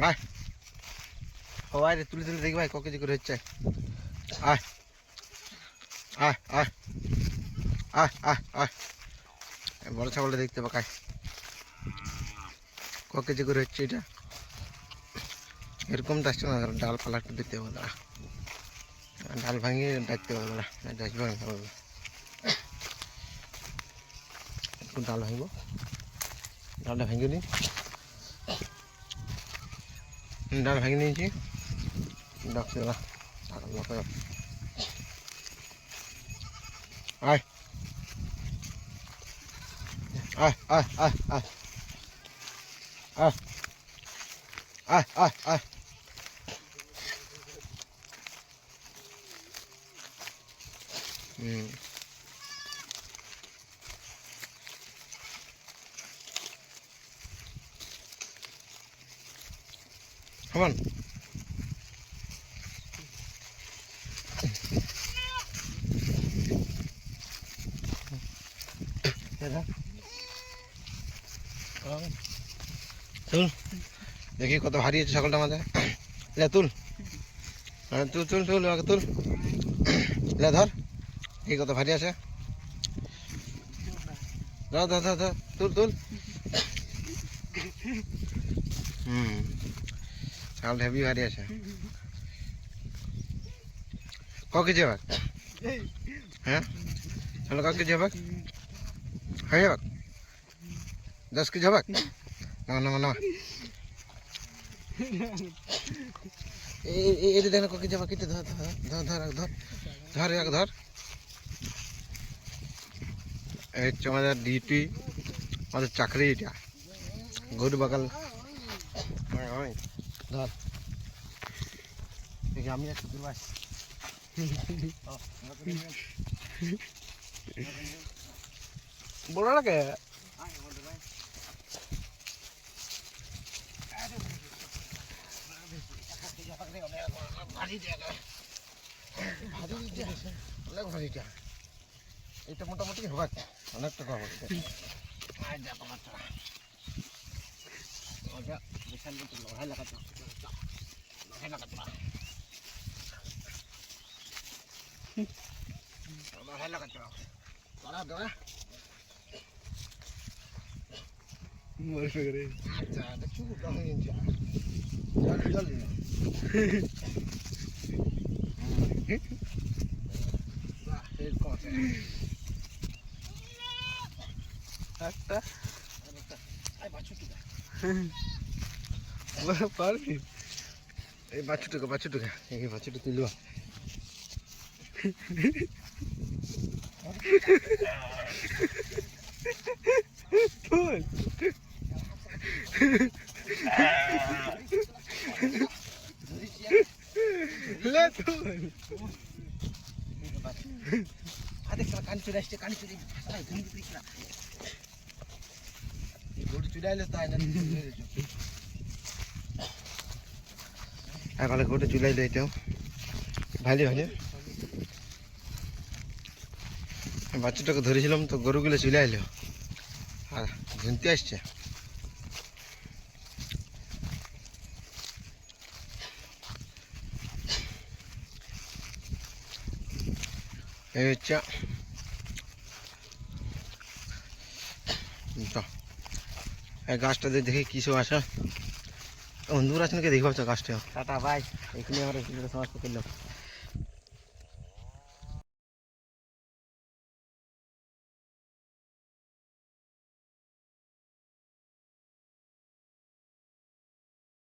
আয় সবাই তুলে তুলে দেখি ভাই ক কেজি করে হচ্ছে। আয় আয় আয় আয় আয় আয় বড় ছাগলটা দেখতে পাকায় ক কেজি করে হচ্ছে এটা। এরকম তো আসছে না, ডাল ফালা একটু দিতে হবে দাঁড়া, ডাল ভাঙিয়ে ডাকতে হবে দাঁড়া, ডাকবে না একটু ডাল ভাঙব, ডালটা ভেঙে নিই, ডাল ভেঙে নিয়েছি ডাকতে দাঁড়া। আয় আয় আয় আয় আয় আয় আয় আয় আয় Come on. তুল দেখি কত ভারী আছে ছাগলটা আমাদের। লে তুল তুল তুল তুল তুল লে ধর, এই কত ভারী আছে, ধর ধর ধর ধর তুল তুল। ছাগলটা হেভি ভারী আছে। ক কেজি হবে? হ্যাঁ ছাগল ক কেজি হবে? হয়ে যাবে 10 কেজি হবে? না না না এটা দেখ না ক কেজি হবে, কেটে ধর ধর ধর ধর ধর এক ধর। এই হচ্ছে আমাদের ডিউটি, আমাদের চাকরি, এটা গরু বাগাল ধর দেখি আমি একটু দূর আসি। বলো না কে অনেক ভারীটা, এটা মোটামুটি হবে অনেক টাকা হবে। লড়াই লাগাতে পারবি এই বাচ্চুটুকু এই বাচ্চুটুকু তুলব। কান চুরে আসছে, কান চুরি গরু চুরাইলে তাই না এখন গরু চুলাইলে এটাও ভালো ভালো। বাচ্চাটাকে ধরেছিলাম তো গরুগুলো চলে এলো আর ঝুনতে আসছে। এই হচ্ছে এই গাছটা দেখে কিছু আসা বন্ধুরা আছে নাকি দেখতে পাচ্ছ গাছটা। টাটা ভাই, এখানে আমরা সমাপ্ত করলাম।